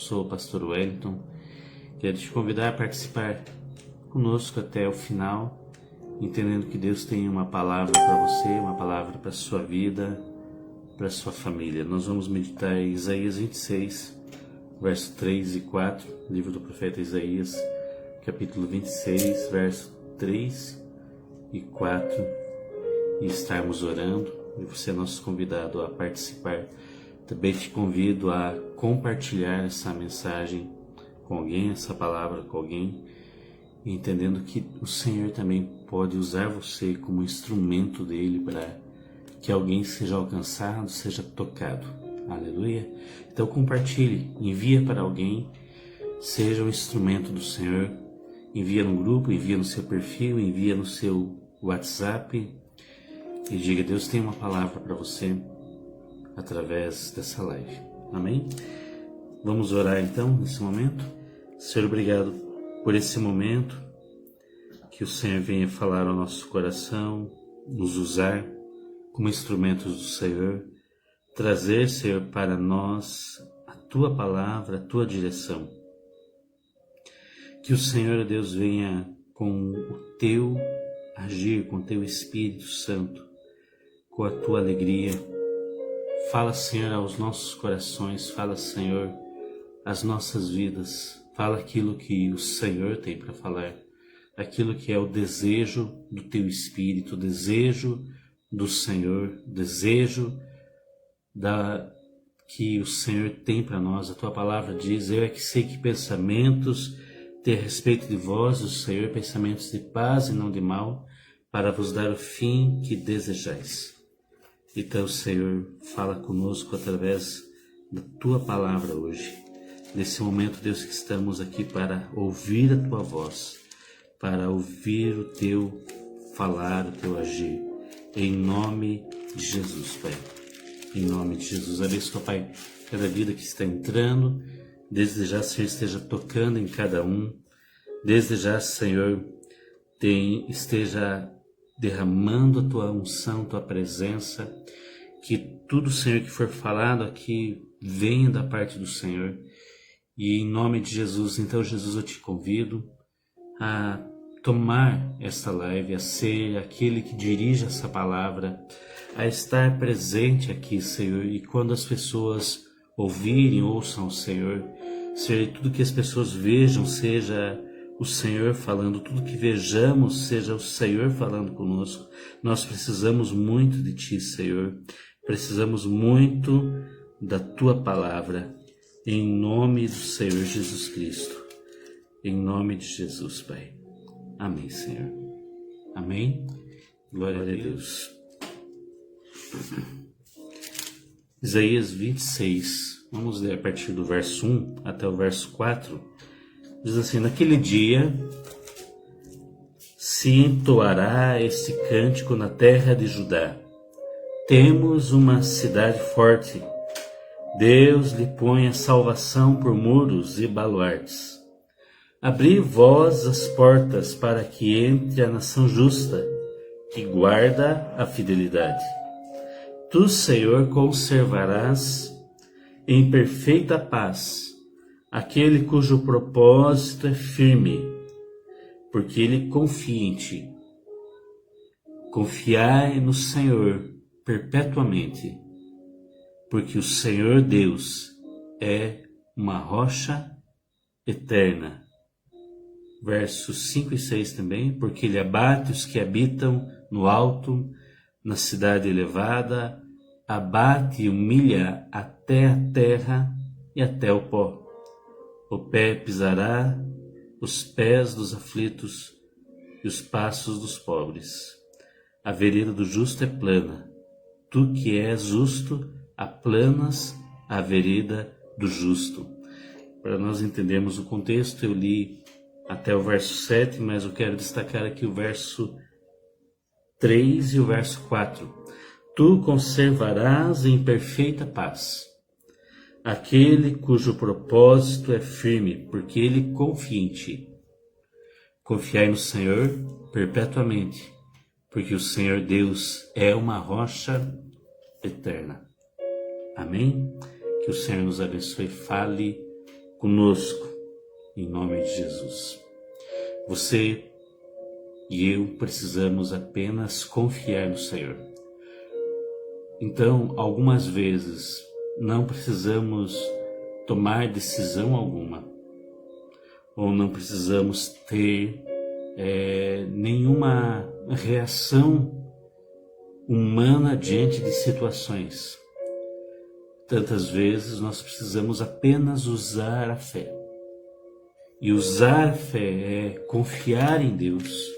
sou o pastor Wellington. Quero te convidar a participar conosco até o final, entendendo que Deus tem uma palavra para você, uma palavra para a sua vida, para a sua família. Nós vamos meditar em Isaías 26, verso 3 e 4, livro do profeta Isaías, capítulo 26, verso 3 e 4, e estarmos orando. E você é nosso convidado a participar. Também te convido a compartilhar essa mensagem com alguém, essa palavra com alguém, entendendo que o Senhor também pode usar você como instrumento dele para que alguém seja alcançado, seja tocado. Aleluia! Então compartilhe, envia para alguém, seja um instrumento do Senhor, envia no grupo, envia no seu perfil, envia no seu WhatsApp e diga: Deus tem uma palavra para você através dessa live. Amém? Vamos orar então nesse momento. Senhor, obrigado por esse momento, que o Senhor venha falar ao nosso coração, nos usar como instrumentos do Senhor, trazer, Senhor, para nós a Tua palavra, a Tua direção. Que o Senhor, Deus, venha com o Teu agir, com o Teu Espírito Santo, com a Tua alegria. Fala, Senhor, aos nossos corações, fala, Senhor, às nossas vidas, fala aquilo que o Senhor tem para falar, aquilo que é o desejo do Teu Espírito, o desejo do Senhor, desejo que o Senhor tem para nós. A Tua palavra diz: eu é que sei que pensamentos ter a respeito de vós, o Senhor, pensamentos de paz e não de mal, para vos dar o fim que desejais. Então, Senhor, fala conosco através da Tua palavra hoje. Nesse momento, Deus, que estamos aqui para ouvir a Tua voz, para ouvir o Teu falar, o Teu agir. Em nome de Jesus, Pai. Em nome de Jesus. Abençoa, Pai, cada vida que está entrando. Desde já, Senhor, esteja tocando em cada um. Desde já, Senhor, esteja derramando a Tua unção, Tua presença, que tudo, Senhor, que for falado aqui venha da parte do Senhor. E em nome de Jesus, então, Jesus, eu te convido a tomar esta live, a ser aquele que dirige essa palavra, a estar presente aqui, Senhor, e quando as pessoas ouvirem, ouçam o Senhor, Senhor, e tudo que as pessoas vejam seja o Senhor falando, tudo que vejamos seja o Senhor falando conosco. Nós precisamos muito de Ti, Senhor. Precisamos muito da Tua palavra. Em nome do Senhor Jesus Cristo. Em nome de Jesus, Pai. Amém, Senhor. Amém. Glória a Deus. Isaías 26. Vamos ler a partir do verso 1 até o verso 4. Diz assim: naquele dia se entoará este cântico na terra de Judá. Temos uma cidade forte. Deus lhe põe a salvação por muros e baluartes. Abri vós as portas para que entre a nação justa, que guarda a fidelidade. Tu, Senhor, conservarás em perfeita paz aquele cujo propósito é firme, porque ele confia em Ti. Confiai no Senhor perpetuamente, porque o Senhor Deus é uma rocha eterna. Versos 5 e 6 também: porque Ele abate os que habitam no alto, na cidade elevada, abate e humilha até a terra e até o pó. O pé pisará os pés dos aflitos e os passos dos pobres. A vereda do justo é plana. Tu que és justo, aplanas a vereda do justo. Para nós entendermos o contexto, eu li até o verso 7, mas eu quero destacar aqui o verso 3 e o verso 4. Tu conservarás em perfeita paz aquele cujo propósito é firme, porque ele confia em Ti. Confiai no Senhor perpetuamente, porque o Senhor Deus é uma rocha eterna. Amém? Que o Senhor nos abençoe. Fale conosco, em nome de Jesus. Você e eu precisamos apenas confiar no Senhor. Então, algumas vezes, não precisamos tomar decisão alguma, ou não precisamos ter nenhuma reação humana diante de situações. Tantas vezes nós precisamos apenas usar a fé. E usar a fé é confiar em Deus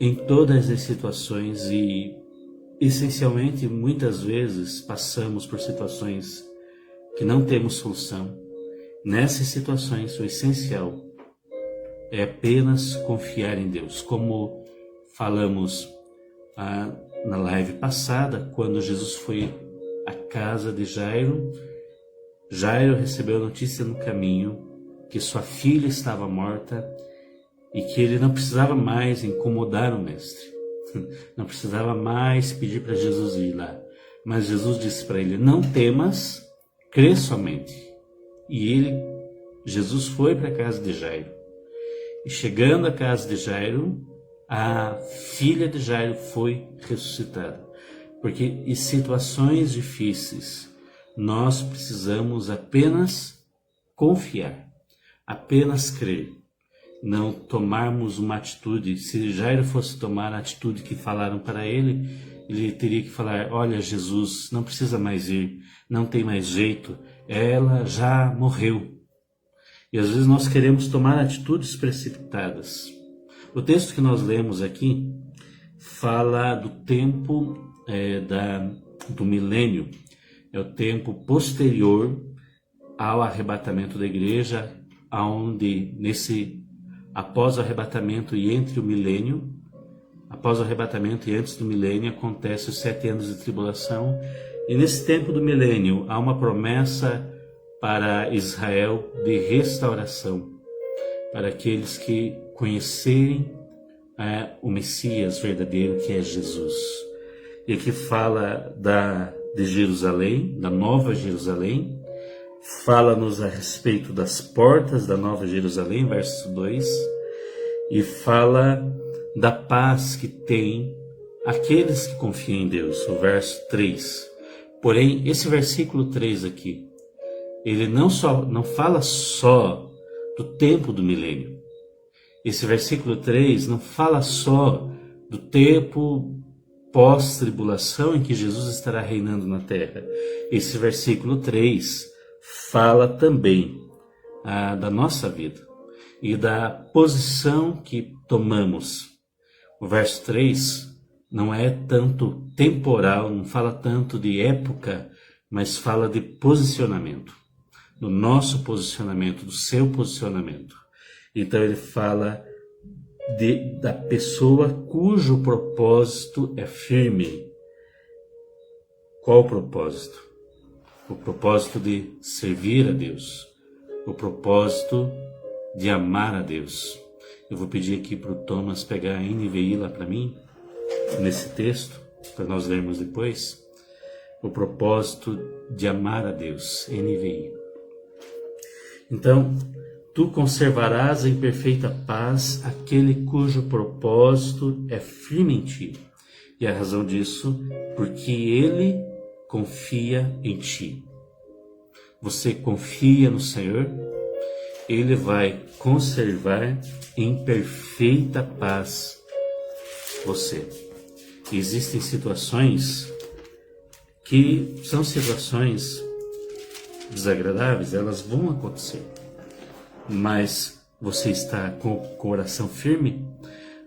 em todas as situações e, essencialmente, muitas vezes passamos por situações que não temos solução. Nessas situações, o essencial é apenas confiar em Deus. Como falamos na live passada, quando Jesus foi à casa de Jairo, Jairo recebeu a notícia no caminho que sua filha estava morta e que ele não precisava mais incomodar o mestre. Não precisava mais pedir para Jesus ir lá. Mas Jesus disse para ele: não temas, crê somente. E Jesus foi para a casa de Jairo. E chegando à casa de Jairo, a filha de Jairo foi ressuscitada. Porque em situações difíceis, nós precisamos apenas confiar, apenas crer. Não tomarmos uma atitude. Se Jairo fosse tomar a atitude que falaram para ele, ele teria que falar: olha, Jesus, não precisa mais ir, não tem mais jeito, ela já morreu. E às vezes nós queremos tomar atitudes precipitadas. O texto que nós lemos aqui fala do tempo do milênio. É o tempo posterior ao arrebatamento da igreja, onde após o arrebatamento e entre o milênio, após o arrebatamento e antes do milênio, acontece os 7 anos de tribulação. E nesse tempo do milênio há uma promessa para Israel de restauração, para aqueles que conhecerem o Messias verdadeiro, que é Jesus. E aqui fala de Jerusalém, da Nova Jerusalém, fala-nos a respeito das portas da Nova Jerusalém, verso 2, e fala da paz que tem aqueles que confiam em Deus, o verso 3. Porém, esse versículo 3 aqui, ele não fala só do tempo do milênio. Esse versículo 3 não fala só do tempo pós-tribulação em que Jesus estará reinando na terra. Esse versículo 3 fala também da nossa vida e da posição que tomamos. O verso 3 não é tanto temporal, não fala tanto de época, mas fala de posicionamento, do nosso posicionamento, do seu posicionamento. Então ele fala da pessoa cujo propósito é firme. Qual o propósito? O propósito de servir a Deus, o propósito de amar a Deus. Eu vou pedir aqui para o Thomas pegar a NVI lá para mim, nesse texto, para nós lermos depois. O propósito de amar a Deus, NVI. Então, tu conservarás em perfeita paz aquele cujo propósito é firme em ti. E a razão disso, porque ele confia em ti. Você confia no Senhor, ele vai conservar em perfeita paz você. Existem situações que são situações desagradáveis, elas vão acontecer. Mas você está com o coração firme,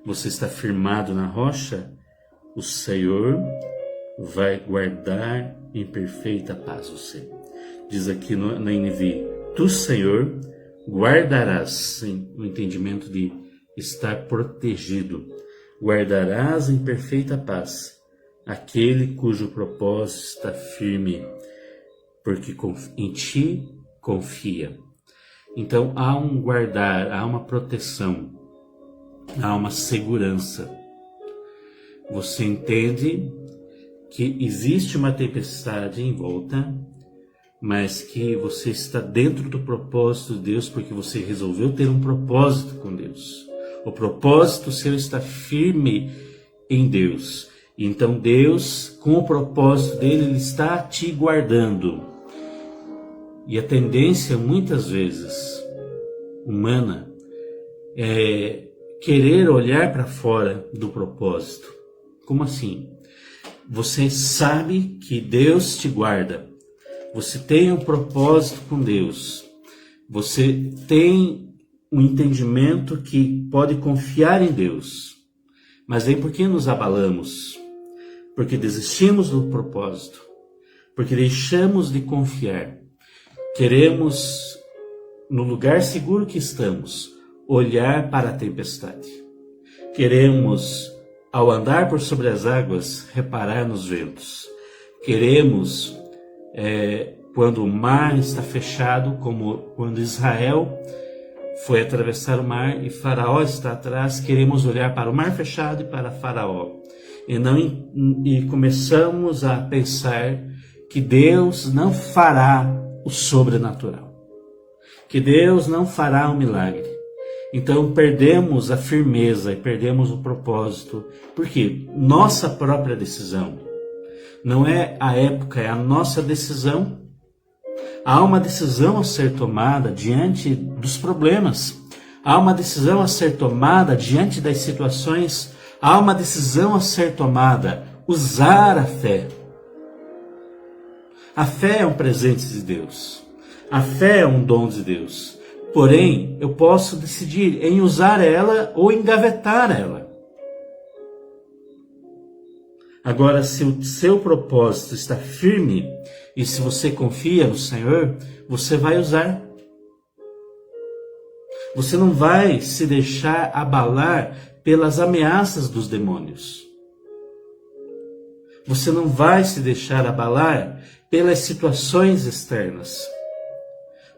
você está firmado na rocha, o Senhor vai guardar em perfeita paz você. Diz aqui na NVI, tu, Senhor, guardarás, no entendimento de estar protegido, guardarás em perfeita paz aquele cujo propósito está firme, porque em ti confia. Então há um guardar, há uma proteção, há uma segurança. Você entende que existe uma tempestade em volta, mas que você está dentro do propósito de Deus porque você resolveu ter um propósito com Deus. O propósito seu está firme em Deus. Então Deus, com o propósito dele, ele está te guardando. E a tendência, muitas vezes, humana, é querer olhar para fora do propósito. Como assim? Você sabe que Deus te guarda. Você tem um propósito com Deus. Você tem um entendimento que pode confiar em Deus. Mas aí por que nos abalamos? Porque desistimos do propósito. Porque deixamos de confiar. Queremos, no lugar seguro que estamos, olhar para a tempestade. Queremos, ao andar por sobre as águas, reparar nos ventos. Queremos, quando o mar está fechado, como quando Israel foi atravessar o mar e Faraó está atrás, queremos olhar para o mar fechado e para Faraó. E começamos a pensar que Deus não fará o sobrenatural. Que Deus não fará um milagre. Então perdemos a firmeza e perdemos o propósito. Porque nossa própria decisão, não é a época, é a nossa decisão. Há uma decisão a ser tomada diante dos problemas. Há uma decisão a ser tomada diante das situações. Há uma decisão a ser tomada. Usar a fé. A fé é um presente de Deus. A fé é um dom de Deus. Porém, eu posso decidir em usar ela ou engavetar ela. Agora, se o seu propósito está firme e se você confia no Senhor, você vai usar. Você não vai se deixar abalar pelas ameaças dos demônios. Você não vai se deixar abalar pelas situações externas.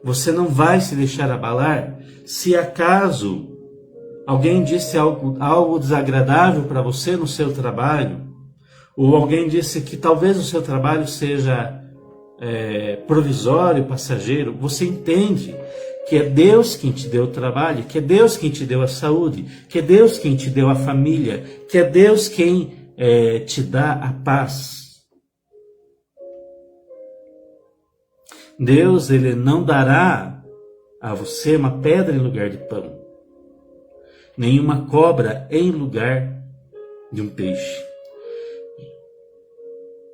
Você não vai se deixar abalar se acaso alguém disse algo desagradável para você no seu trabalho, ou alguém disse que talvez o seu trabalho seja provisório, passageiro. Você entende que é Deus quem te deu o trabalho, que é Deus quem te deu a saúde, que é Deus quem te deu a família, que é Deus quem te dá a paz. Deus, ele não dará a você uma pedra em lugar de pão, nem uma cobra em lugar de um peixe.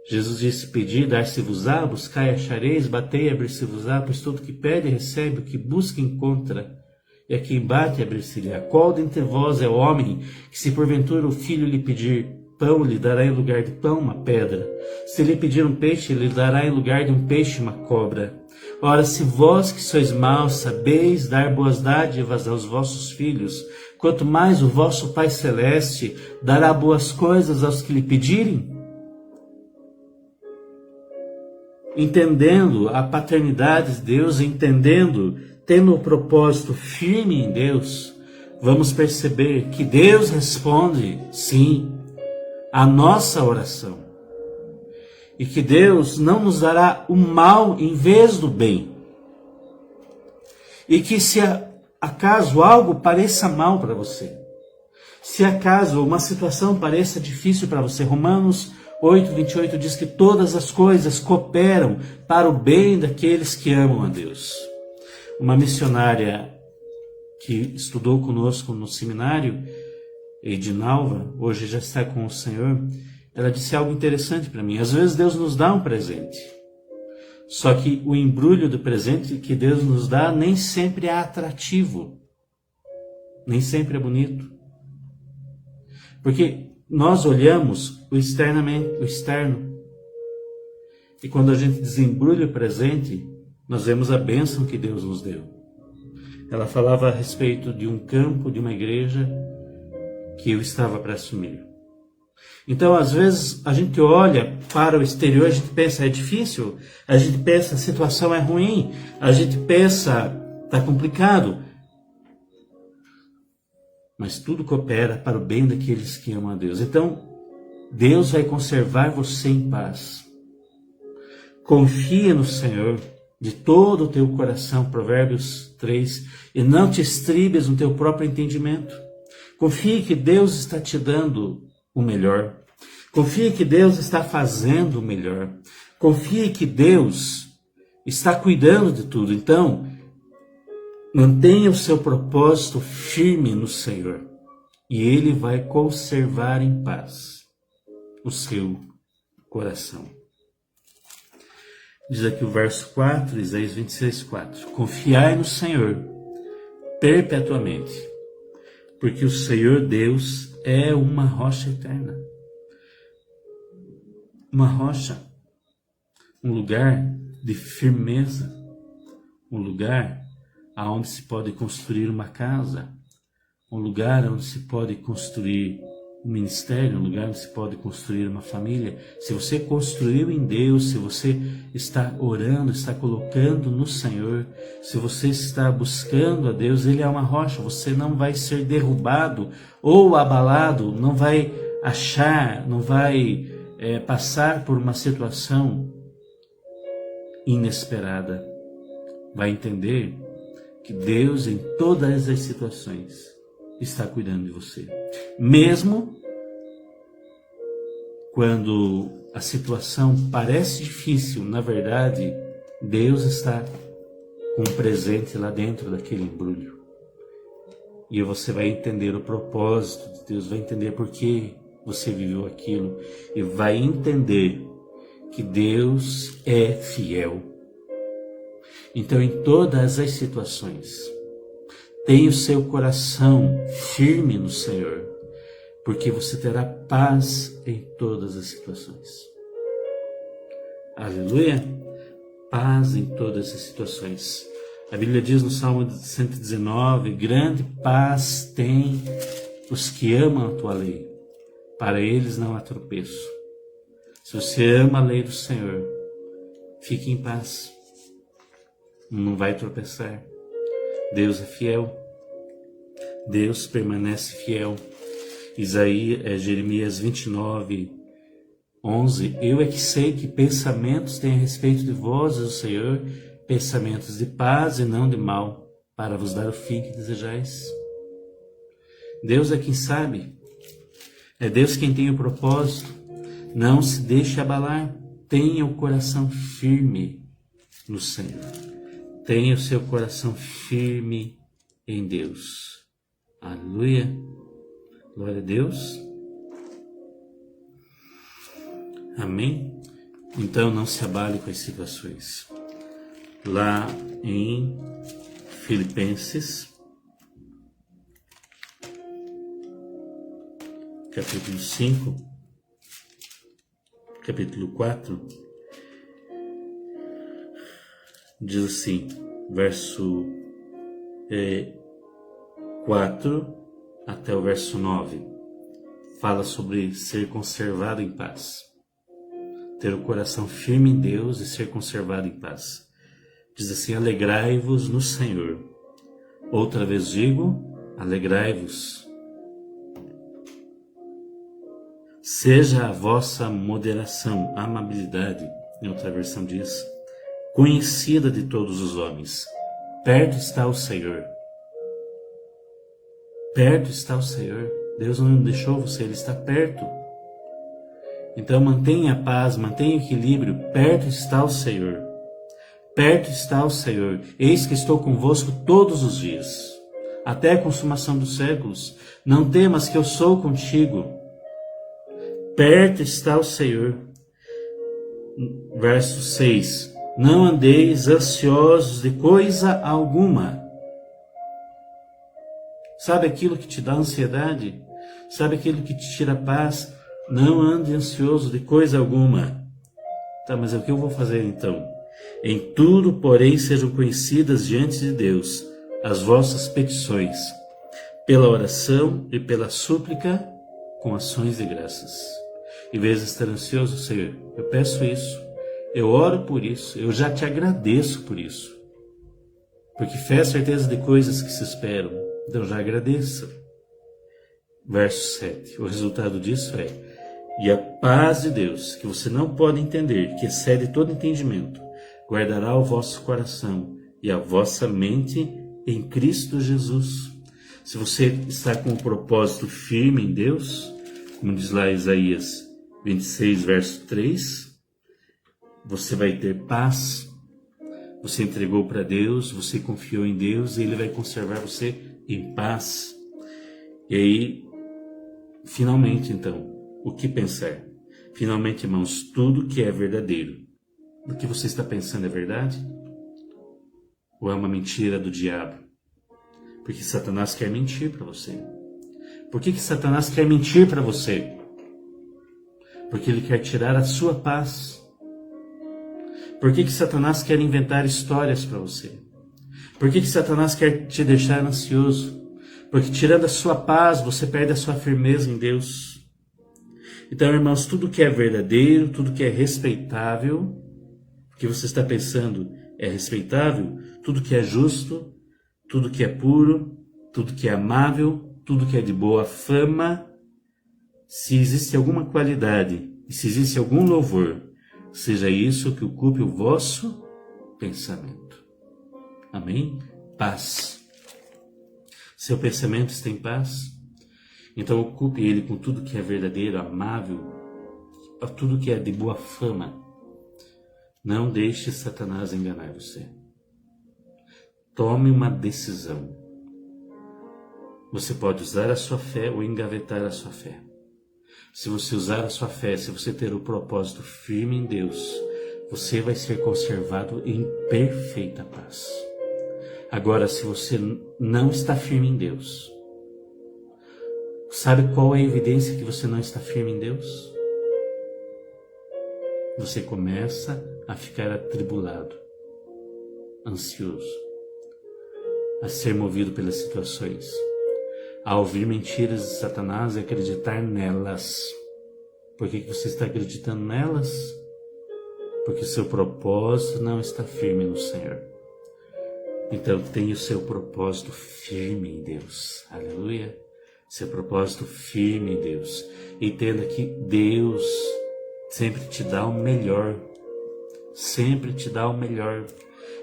Jesus disse: pedi, dar-se-vos-á, buscai, achareis, batei, abrir-se-vos-á, pois todo que pede recebe, o que busca encontra, e a quem bate abrir-se-lhe-á. Qual dentre vós é o homem que, se porventura o filho lhe pedir pão, lhe dará em lugar de pão uma pedra? Se lhe pedir um peixe, lhe dará em lugar de um peixe uma cobra? Ora, se vós que sois maus sabeis dar boas dádivas aos vossos filhos, quanto mais o vosso Pai Celeste dará boas coisas aos que lhe pedirem? Entendendo a paternidade de Deus, tendo o propósito firme em Deus, vamos perceber que Deus responde, sim, a nossa oração. E que Deus não nos dará o mal em vez do bem. E que se acaso algo pareça mal para você, se acaso uma situação pareça difícil para você, Romanos 8:28 diz que todas as coisas cooperam para o bem daqueles que amam a Deus. Uma missionária que estudou conosco no seminário, Edinalva, hoje já está com o Senhor, ela disse algo interessante para mim. Às vezes Deus nos dá um presente, só que o embrulho do presente que Deus nos dá nem sempre é atrativo, nem sempre é bonito. Porque nós olhamos o externo, e quando a gente desembrulha o presente, nós vemos a bênção que Deus nos deu. Ela falava a respeito de um campo, de uma igreja que eu estava para assumir. Então, às vezes, a gente olha para o exterior, a gente pensa, é difícil, a gente pensa, a situação é ruim, a gente pensa, está complicado. Mas tudo coopera para o bem daqueles que amam a Deus. Então, Deus vai conservar você em paz. Confia no Senhor, de todo o teu coração, Provérbios 3, e não te estribes no teu próprio entendimento. Confie que Deus está te dando o melhor. Confie que Deus está fazendo o melhor. Confie que Deus está cuidando de tudo. Então, mantenha o seu propósito firme no Senhor e Ele vai conservar em paz o seu coração. Diz aqui o verso 4, Isaías 26, 4. Confiai no Senhor perpetuamente, porque o Senhor Deus é uma rocha eterna. Uma rocha, um lugar de firmeza, um lugar aonde se pode construir uma casa, um lugar onde se pode construir um ministério, um lugar onde se pode construir uma família. Se você construiu em Deus, se você está orando, está colocando no Senhor, se você está buscando a Deus, Ele é uma rocha, você não vai ser derrubado ou abalado, não vai achar, não vai passar por uma situação inesperada. Vai entender que Deus em todas as situações está cuidando de você. Mesmo quando a situação parece difícil, na verdade, Deus está com um presente lá dentro daquele embrulho. E você vai entender o propósito de Deus, vai entender por que você viveu aquilo e vai entender que Deus é fiel. Então, em todas as situações, tenha o seu coração firme no Senhor, porque você terá paz em todas as situações. Aleluia! Paz em todas as situações. A Bíblia diz no Salmo 119, grande paz tem os que amam a tua lei, para eles não há tropeço. Se você ama a lei do Senhor, fique em paz, não vai tropeçar. Deus é fiel, Deus permanece fiel. Jeremias 29, 11. Eu é que sei que pensamentos têm a respeito de vós, o Senhor, pensamentos de paz e não de mal, para vos dar o fim que desejais. Deus é quem sabe, é Deus quem tem o propósito. Não se deixe abalar, tenha o coração firme no Senhor. Tenha o seu coração firme em Deus. Aleluia. Glória a Deus. Amém? Então não se abale com as situações. Lá em Filipenses, capítulo 5, capítulo 4, diz assim, verso 4 até o verso 9, fala sobre ser conservado em paz, ter o coração firme em Deus e ser conservado em paz. Diz assim, alegrai-vos no Senhor. Outra vez digo, alegrai-vos. Seja a vossa moderação, amabilidade, em outra versão diz, conhecida de todos os homens. Perto está o Senhor. Perto está o Senhor. Deus não deixou você, Ele está perto. Então mantenha a paz, mantenha o equilíbrio. Perto está o Senhor. Perto está o Senhor. Eis que estou convosco todos os dias, até a consumação dos séculos. Não temas que eu sou contigo. Perto está o Senhor. Verso 6. Não andeis ansiosos de coisa alguma. Sabe aquilo que te dá ansiedade? Sabe aquilo que te tira a paz? Não ande ansioso de coisa alguma. Tá, mas o que eu vou fazer então? Em tudo, porém, sejam conhecidas diante de Deus as vossas petições, pela oração e pela súplica, com ações de graças. Em vez de estar ansioso, Senhor, eu peço isso, eu oro por isso, eu já te agradeço por isso. Porque fé é certeza de coisas que se esperam. Então já agradeça. Verso 7. O resultado disso é: e a paz de Deus, que você não pode entender, que excede todo entendimento, guardará o vosso coração e a vossa mente em Cristo Jesus. Se você está com o propósito firme em Deus, como diz lá Isaías 26, verso 3, você vai ter paz. Você entregou para Deus, você confiou em Deus e Ele vai conservar você em paz. E aí, finalmente, então, o que pensar? Finalmente, irmãos, tudo que é verdadeiro. O que você está pensando é verdade? Ou é uma mentira do diabo? Porque Satanás quer mentir para você. Por que Satanás quer mentir para você? Porque ele quer tirar a sua paz. Por que Satanás quer inventar histórias para você? Por que Satanás quer te deixar ansioso? Porque tirando a sua paz, você perde a sua firmeza em Deus. Então, irmãos, tudo que é verdadeiro, tudo que é respeitável, o que você está pensando é respeitável, tudo que é justo, tudo que é puro, tudo que é amável, tudo que é de boa fama, se existe alguma qualidade e se existe algum louvor, seja isso que ocupe o vosso pensamento. Amém? Paz. Seu pensamento está em paz? Então ocupe ele com tudo que é verdadeiro, amável, tudo que é de boa fama. Não deixe Satanás enganar você. Tome uma decisão. Você pode usar a sua fé ou engavetar a sua fé. Se você usar a sua fé, se você ter o propósito firme em Deus, você vai ser conservado em perfeita paz. Agora, se você não está firme em Deus, sabe qual é a evidência que você não está firme em Deus? Você começa a ficar atribulado, ansioso, a ser movido pelas situações, a ouvir mentiras de Satanás e acreditar nelas. Por que você está acreditando nelas? Porque o seu propósito não está firme no Senhor. Então tenha o seu propósito firme em Deus. Aleluia. Seu propósito firme em Deus. Entenda que Deus sempre te dá o melhor. Sempre te dá o melhor.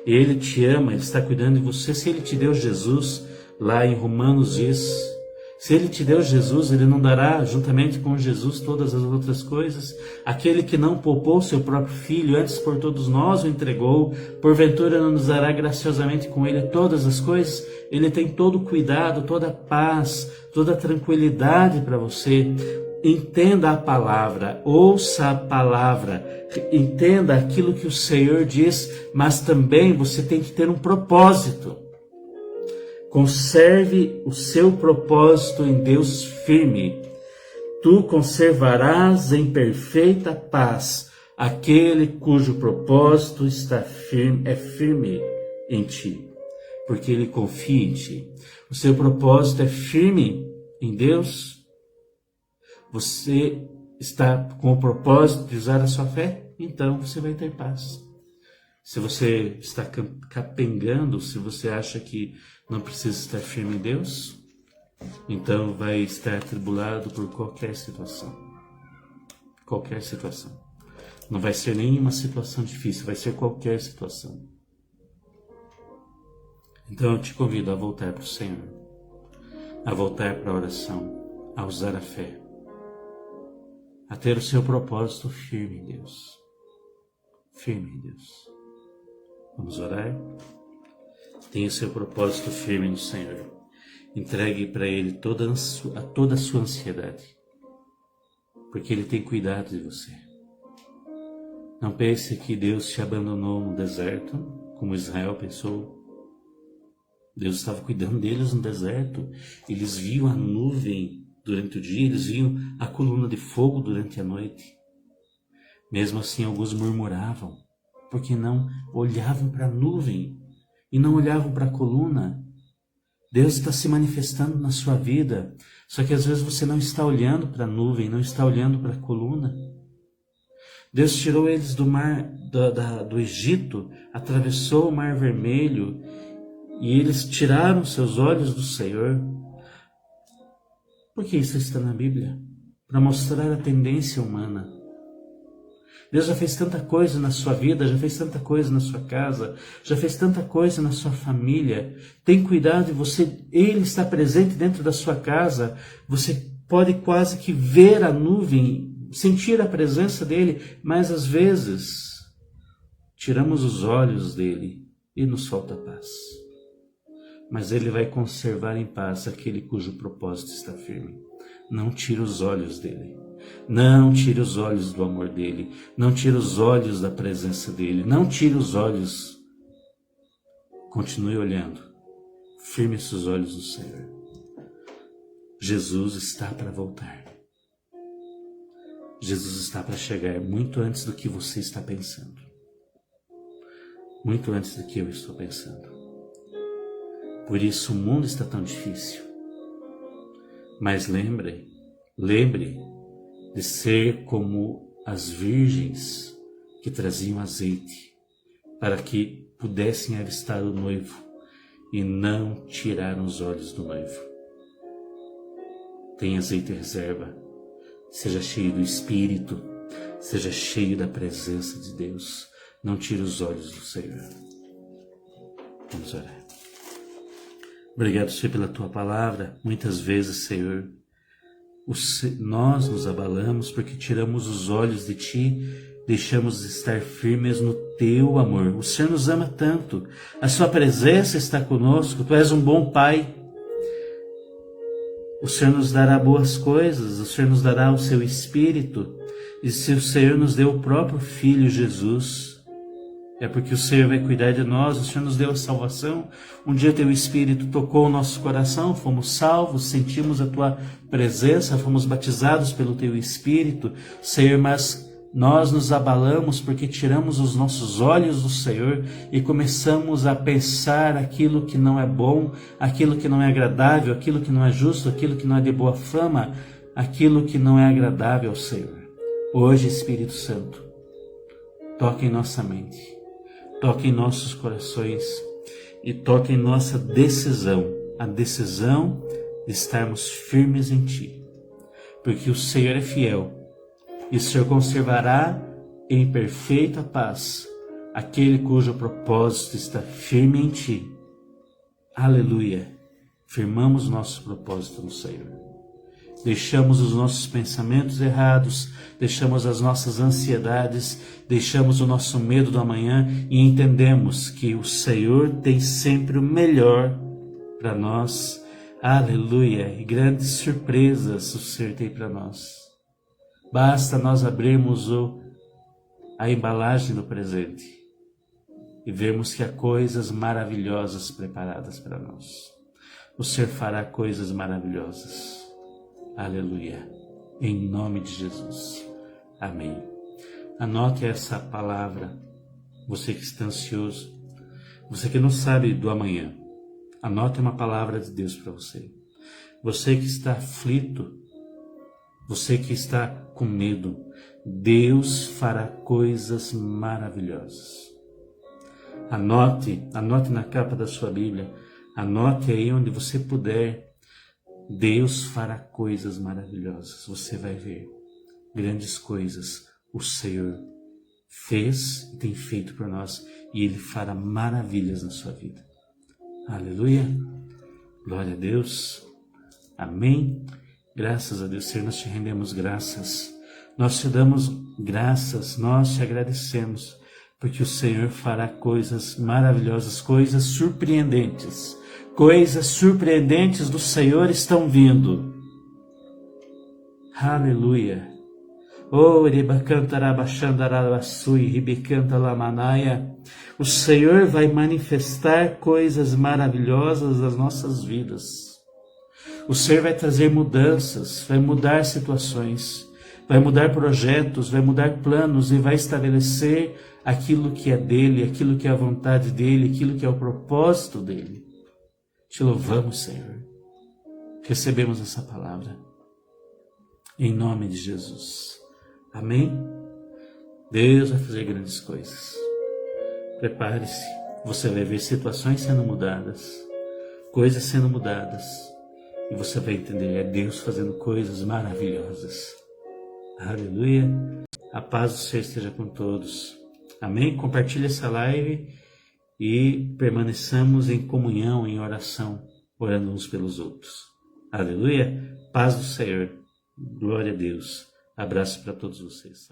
Ele te ama, Ele está cuidando de você. Se Ele te deu Jesus, lá em Romanos diz, se Ele te deu Jesus, Ele não dará juntamente com Jesus todas as outras coisas? Aquele que não poupou seu próprio Filho, antes por todos nós o entregou, porventura não nos dará graciosamente com Ele todas as coisas? Ele tem todo o cuidado, toda a paz, toda a tranquilidade para você. Entenda a palavra, ouça a palavra, entenda aquilo que o Senhor diz, mas também você tem que ter um propósito. Conserve o seu propósito em Deus firme. Tu conservarás em perfeita paz aquele cujo propósito está firme, é firme em ti, porque ele confia em ti. O seu propósito é firme em Deus. Você está com o propósito de usar a sua fé? Então você vai ter paz. Se você está capengando, se você acha que não precisa estar firme em Deus, então vai estar atribulado por qualquer situação. Qualquer situação. Não vai ser nenhuma situação difícil, vai ser qualquer situação. Então eu te convido a voltar para o Senhor, a voltar para a oração, a usar a fé, a ter o seu propósito firme em Deus. Firme em Deus. Vamos orar? Tenha o seu propósito firme no Senhor. Entregue para Ele toda a sua ansiedade, porque Ele tem cuidado de você. Não pense que Deus te abandonou no deserto, como Israel pensou. Deus estava cuidando deles no deserto. Eles viam a nuvem durante o dia, eles viam a coluna de fogo durante a noite. Mesmo assim, alguns murmuravam, porque não olhavam para a nuvem e não olhavam para a coluna. Deus está se manifestando na sua vida, só que às vezes você não está olhando para a nuvem, não está olhando para a coluna. Deus tirou eles do mar, do Egito, atravessou o Mar Vermelho, e eles tiraram seus olhos do Senhor. Por que isso está na Bíblia? Para mostrar a tendência humana. Deus já fez tanta coisa na sua vida, já fez tanta coisa na sua casa, já fez tanta coisa na sua família. Tem cuidado de você, Ele está presente dentro da sua casa. Você pode quase que ver a nuvem, sentir a presença dEle, mas às vezes tiramos os olhos dEle e nos falta paz. Mas Ele vai conservar em paz aquele cujo propósito está firme. Não tire os olhos dEle. Não tire os olhos do amor dEle. Não tire os olhos da presença dEle. Não tire os olhos. Continue olhando. Firme seus olhos no Senhor. Jesus está para voltar. Jesus está para chegar muito antes do que você está pensando. Muito antes do que eu estou pensando. Por isso o mundo está tão difícil. Mas lembre de ser como as virgens que traziam azeite, para que pudessem avistar o noivo e não tiraram os olhos do noivo. Tenha azeite em reserva, seja cheio do Espírito, seja cheio da presença de Deus. Não tire os olhos do Senhor. Vamos orar. Obrigado, Senhor, pela Tua palavra. Muitas vezes, Senhor, nós nos abalamos porque tiramos os olhos de Ti, deixamos de estar firmes no Teu amor. O Senhor nos ama tanto, a Sua presença está conosco, Tu és um bom Pai. O Senhor nos dará boas coisas, o Senhor nos dará o Seu Espírito, e se o Senhor nos deu o próprio Filho Jesus, é porque o Senhor vai cuidar de nós. O Senhor nos deu a salvação. Um dia Teu Espírito tocou o nosso coração, fomos salvos, sentimos a Tua presença, fomos batizados pelo Teu Espírito, Senhor, mas nós nos abalamos porque tiramos os nossos olhos do Senhor e começamos a pensar aquilo que não é bom, aquilo que não é agradável, aquilo que não é justo, aquilo que não é de boa fama, aquilo que não é agradável ao Senhor. Hoje, Espírito Santo, toque em nossa mente, toque em nossos corações e toque em nossa decisão, a decisão de estarmos firmes em Ti, porque o Senhor é fiel e o Senhor conservará em perfeita paz aquele cujo propósito está firme em Ti. Aleluia! Firmamos nosso propósito no Senhor. Deixamos os nossos pensamentos errados, deixamos as nossas ansiedades, deixamos o nosso medo do amanhã e entendemos que o Senhor tem sempre o melhor para nós. Aleluia! E grandes surpresas o Senhor tem para nós. Basta nós abrirmos a embalagem do presente e vermos que há coisas maravilhosas preparadas para nós. O Senhor fará coisas maravilhosas. Aleluia. Em nome de Jesus. Amém. Anote essa palavra. Você que está ansioso, você que não sabe do amanhã, anote uma palavra de Deus para você. Você que está aflito, você que está com medo, Deus fará coisas maravilhosas. Anote na capa da sua Bíblia, anote aí onde você puder. Deus fará coisas maravilhosas. Você vai ver grandes coisas o Senhor fez e tem feito por nós, e Ele fará maravilhas na sua vida. Aleluia. Glória a Deus. Amém. Graças a Deus, Senhor, nós te rendemos graças. Nós te damos graças, nós te agradecemos, porque o Senhor fará coisas maravilhosas, coisas surpreendentes. Coisas surpreendentes do Senhor estão vindo. Aleluia. Oh, o Senhor vai manifestar coisas maravilhosas nas nossas vidas. O Senhor vai trazer mudanças, vai mudar situações, vai mudar projetos, vai mudar planos e vai estabelecer aquilo que é dele, aquilo que é a vontade dele, aquilo que é o propósito dele. Te louvamos, Senhor. Recebemos essa palavra. Em nome de Jesus. Amém? Deus vai fazer grandes coisas. Prepare-se. Você vai ver situações sendo mudadas, coisas sendo mudadas. E você vai entender, é Deus fazendo coisas maravilhosas. Aleluia. A paz do Senhor esteja com todos. Amém? Compartilhe essa live e permaneçamos em comunhão, em oração, orando uns pelos outros. Aleluia. Paz do Senhor. Glória a Deus. Abraço para todos vocês.